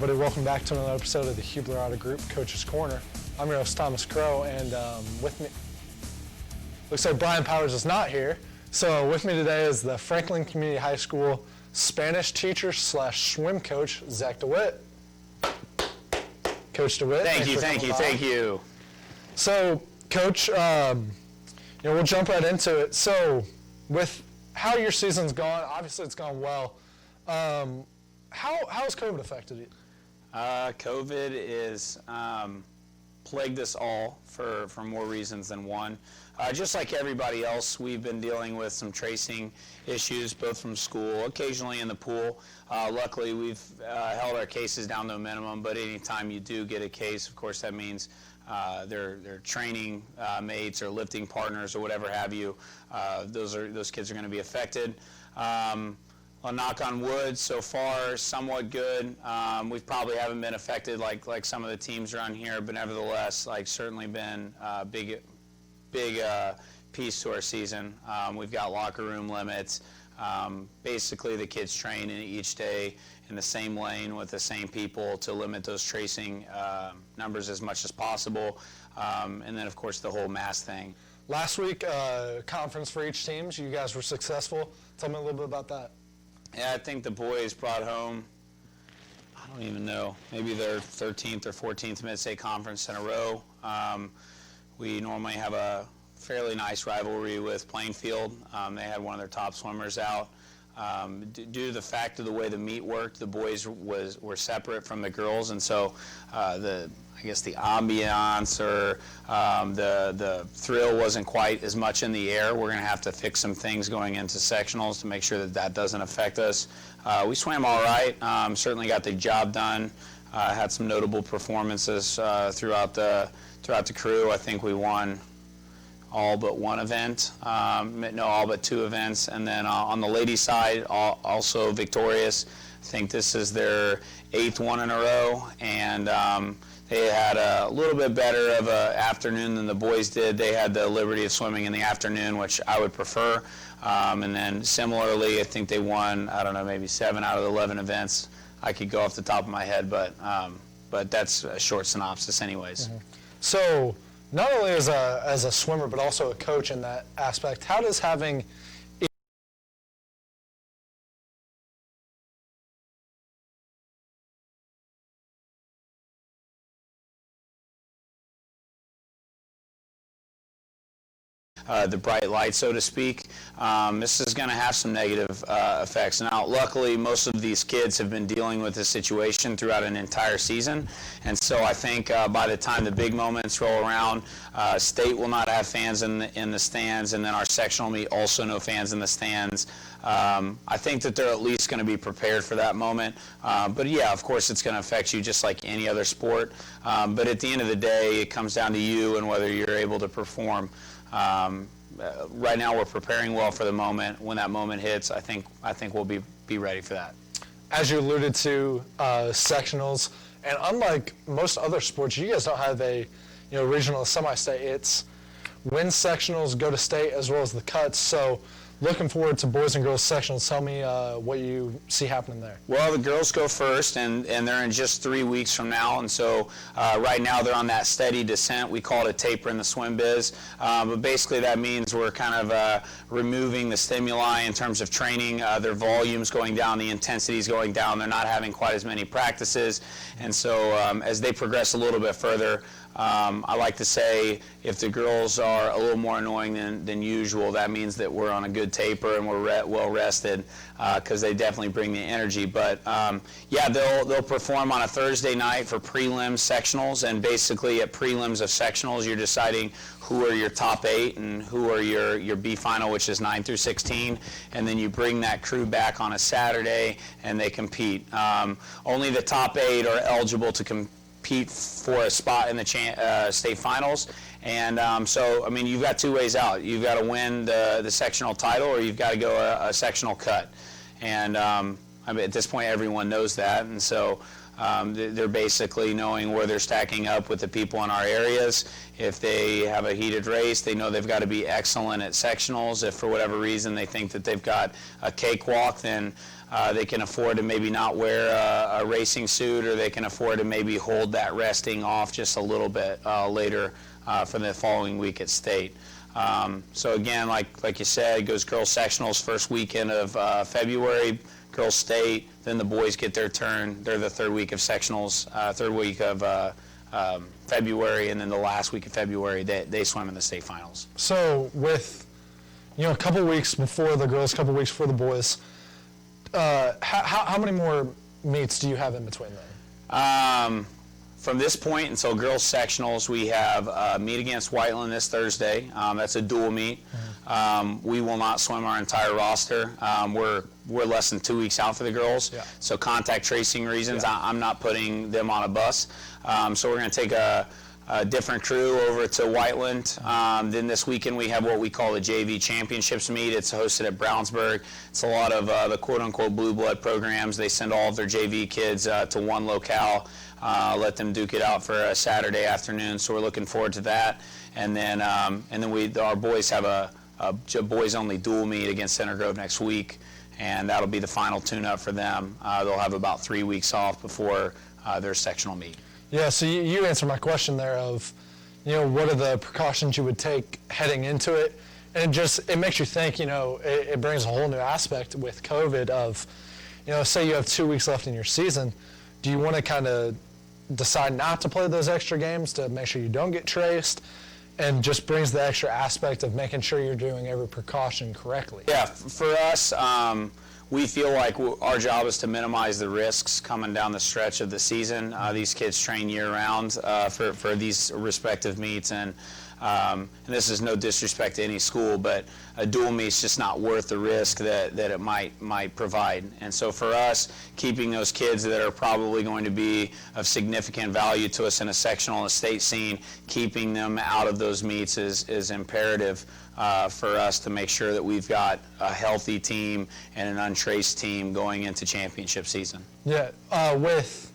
everybody? Welcome back to another episode of the Hubler Auto Group Coach's Corner. I'm your host, Thomas Crow, and with me, looks like Brian Powers is not here. So with me today is the Franklin Community High School Spanish teacher / swim coach, Zach DeWitt. Coach DeWitt. Thank you. So, Coach, we'll jump right into it. So, with how your season's gone, obviously it's gone well. How has COVID affected you? COVID is plagued us all for more reasons than one. Just like everybody else, we've been dealing with some tracing issues, both from school, occasionally in the pool. Luckily, we've held our cases down to a minimum, but anytime you do get a case, of course, that means their training mates or lifting partners or whatever have you, those kids are going to be affected. I'll knock on wood, so far somewhat good. We probably haven't been affected like some of the teams around here, but nevertheless, certainly been a big piece to our season. We've got locker room limits. Basically, the kids train each day in the same lane with the same people to limit those tracing numbers as much as possible. And then, of course, the whole mask thing. Last week, conference for each team. You guys were successful. Tell me a little bit about that. Yeah, I think the boys brought home, I don't even know, maybe their 13th or 14th MidState Conference in a row. We normally have a fairly nice rivalry with Plainfield. They had one of their top swimmers out. Due to the fact of the way the meet worked, the boys were separate from the girls, and so I guess the ambiance or the thrill wasn't quite as much in the air. We're going to have to fix some things going into sectionals to make sure that doesn't affect us. We swam all right. Certainly got the job done. Had some notable performances throughout the crew. I think we won all but one event. No, all but two events. And then on the ladies' side, also victorious. I think this is their 8th one in a row, and they had a little bit better of an afternoon than the boys did. They had the liberty of swimming in the afternoon, which I would prefer. And then similarly, I think they won, I don't know, maybe 7 out of the 11 events. I could go off the top of my head, but that's a short synopsis anyways. Mm-hmm. So not only as a swimmer, but also a coach in that aspect, how does having the bright light, so to speak, this is going to have some negative effects. Now, luckily, most of these kids have been dealing with this situation throughout an entire season, and so I think by the time the big moments roll around, state will not have fans in the stands, and then our sectional meet also no fans in the stands. I think that they're at least going to be prepared for that moment, but yeah, of course, it's going to affect you just like any other sport. But at the end of the day, it comes down to you and whether you're able to perform. Right now we're preparing well for the moment. When that moment hits, I think we'll be ready for that. As you alluded to, sectionals, and unlike most other sports, you guys don't have a regional semi-state. It's win sectionals, go to state, as well as the cuts. So looking forward to boys and girls sectionals. Tell me what you see happening there. Well, the girls go first, and they're in just 3 weeks from now, and so right now they're on that steady descent. We call it a taper in the swim biz, but basically that means we're kind of removing the stimuli in terms of training. Their volume's going down, the intensity's going down. They're not having quite as many practices, and so as they progress a little bit further, I like to say if the girls are a little more annoying than usual, that means that we're on a good taper and we're well rested, because they definitely bring the energy. But yeah, they'll perform on a Thursday night for prelims sectionals, and basically at prelims of sectionals you're deciding who are your top 8 and who are your B final, which is 9 through 16, and then you bring that crew back on a Saturday and they compete. Only the top 8 are eligible to compete for a spot in the state finals, and so I mean you've got 2 ways out. You've got to win the sectional title, or you've got to go a sectional cut, and I mean, at this point everyone knows that, and so They're basically knowing where they're stacking up with the people in our areas. If they have a heated race, they know they've got to be excellent at sectionals. If for whatever reason they think that they've got a cakewalk, then they can afford to maybe not wear a racing suit, or they can afford to maybe hold that resting off just a little bit later for the following week at state. So again, like you said, it goes girls sectionals first weekend of February, girls state, then the boys get their turn. They're the third week of sectionals, third week of February, and then the last week of February they swim in the state finals. So with, a couple weeks before the girls, a couple weeks before the boys, how many more meets do you have in between then? From this point until girls sectionals, we have a meet against Whiteland this Thursday. That's a dual meet. We will not swim our entire roster. We're less than 2 weeks out for the girls. Yeah. So contact tracing reasons, Yeah. I'm not putting them on a bus. So we're going to take a different crew over to Whiteland. Then this weekend we have what we call the JV Championships meet. It's hosted at Brownsburg. It's a lot of the quote-unquote blue blood programs. They send all of their JV kids to one locale, let them duke it out for a Saturday afternoon. So we're looking forward to that. And then our boys have a boys-only dual meet against Center Grove next week, and that'll be the final tune-up for them. They'll have about 3 weeks off before their sectional meet. Yeah, so you answered my question there of, what are the precautions you would take heading into it? And it makes you think, it brings a whole new aspect with COVID of, say you have 2 weeks left in your season. Do you want to kind of decide not to play those extra games to make sure you don't get traced? And just brings the extra aspect of making sure you're doing every precaution correctly. Yeah, for us, we feel like our job is to minimize the risks coming down the stretch of the season. These kids train year-round for these respective meets, and this is no disrespect to any school, but a dual meet's just not worth the risk that it might provide. And so for us, keeping those kids that are probably going to be of significant value to us in a sectional and a state scene, keeping them out of those meets is imperative for us to make sure that we've got a healthy team and an untraced team going into championship season. Yeah, with,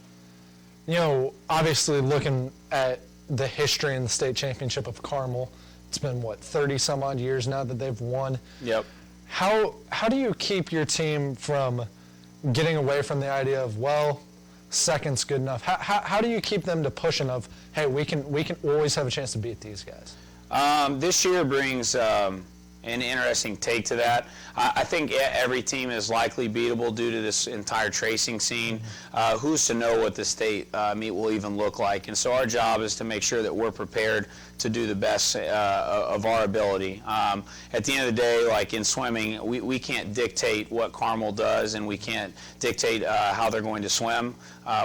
obviously looking at the history in the state championship of Carmel, it's been, 30 some odd years now that they've won. Yep. How do you keep your team from getting away from the idea of, second's good enough? How do you keep them to pushing of, hey, we can always have a chance to beat these guys? This year brings an interesting take to that. I think every team is likely beatable due to this entire tracing scene. Who's to know what the state meet will even look like? And so our job is to make sure that we're prepared to do the best of our ability. At the end of the day, like in swimming, we can't dictate what Carmel does, and we can't dictate how they're going to swim.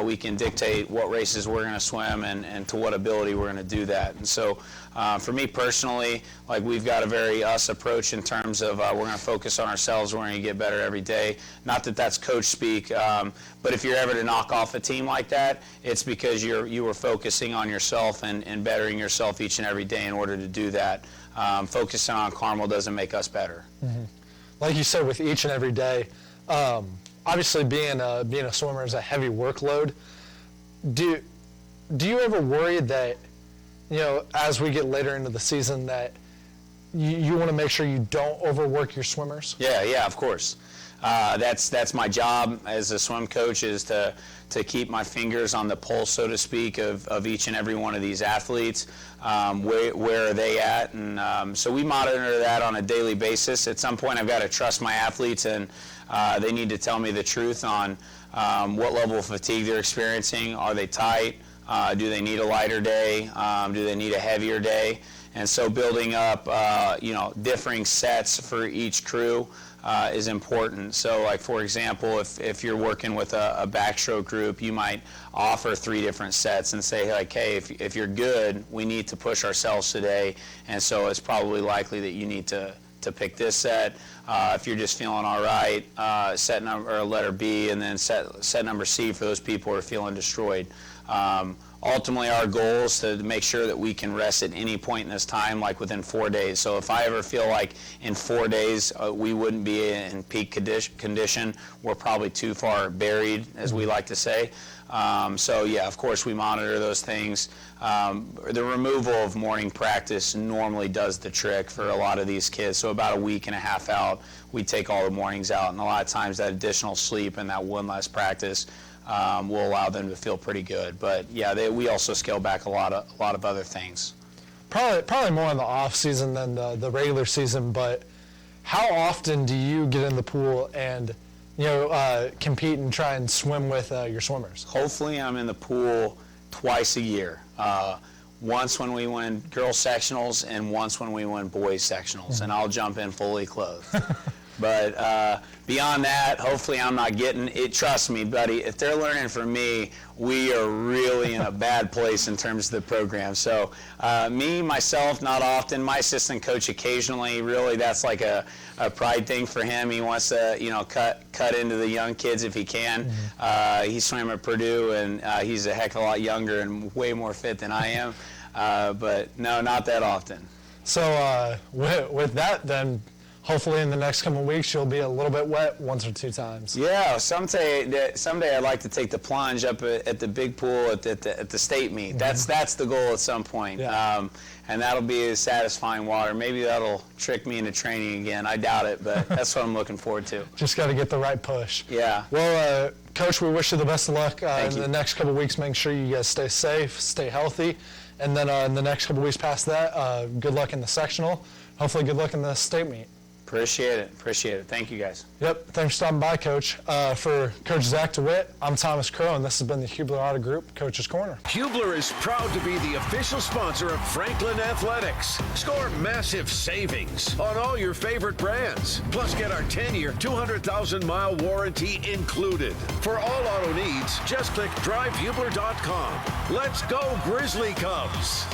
We can dictate what races we're going to swim and to what ability we're going to do that. And so for me personally, like we've got a very us approach in terms of we're going to focus on ourselves, we're going to get better every day. Not that that's coach speak, but if you're ever to knock off a team like that, it's because you were focusing on yourself and bettering yourself each and every day in order to do that. Focusing on Carmel doesn't make us better. Mm-hmm. Like you said, with each and every day, obviously being a swimmer is a heavy workload. Do you ever worry that, as we get later into the season, that you want to make sure you don't overwork your swimmers? Yeah, of course. That's my job as a swim coach, is to keep my fingers on the pulse, so to speak, of each and every one of these athletes. Where are they at? And so we monitor that on a daily basis. At some point, I've got to trust my athletes, and they need to tell me the truth on what level of fatigue they're experiencing. Are they tight? Do they need a lighter day? Do they need a heavier day? And so building up, differing sets for each crew is important. So like, for example, if you're working with a backstroke group, you might offer 3 different sets and say, like, hey, if you're good, we need to push ourselves today. And so it's probably likely that you need to pick this set. If you're just feeling all right, set number or letter B, and then set number C for those people who are feeling destroyed. ultimately our goal is to make sure that we can rest at any point in this time, like within 4 days. So if I ever feel like in 4 days we wouldn't be in peak condition, we're probably too far buried, as we like to say. So yeah, of course we monitor those things. The removal of morning practice normally does the trick for a lot of these kids. So about a week and a half out, we take all the mornings out, and a lot of times that additional sleep and that one less practice will allow them to feel pretty good. But yeah, we also scale back a lot of other things. Probably more in the off season than the regular season. But how often do you get in the pool and compete and try and swim with your swimmers? Hopefully, I'm in the pool twice a year. Once when we win girls sectionals and once when we win boys sectionals, and I'll jump in fully clothed. But beyond that, hopefully I'm not getting it. Trust me, buddy, if they're learning from me, we are really in a bad place in terms of the program. So myself, not often. My assistant coach occasionally, really that's like a pride thing for him. He wants to, cut into the young kids if he can. He swam at Purdue, and he's a heck of a lot younger and way more fit than I am. But no, not that often. So with that, then, hopefully in the next couple of weeks you'll be a little bit wet 1 or 2 times. Yeah, someday I'd like to take the plunge up at the big pool at the state meet. That's the goal at some point. Yeah. And that'll be satisfying water. Maybe that'll trick me into training again. I doubt it, but that's what I'm looking forward to. Just got to get the right push. Yeah. Well, Coach, we wish you the best of luck in you. the next couple of weeks. Make sure you guys stay safe, stay healthy. And then in the next couple of weeks past that, good luck in the sectional. Hopefully good luck in the state meet. Appreciate it. Thank you, guys. Yep, thanks for stopping by, Coach. For Coach Zach DeWitt, I'm Thomas Crow, and this has been the Hubler Auto Group Coach's Corner. Hubler is proud to be the official sponsor of Franklin Athletics. Score massive savings on all your favorite brands. Plus, get our 10-year, 200,000-mile warranty included. For all auto needs, just click drivehubler.com. Let's go, Grizzly Cubs!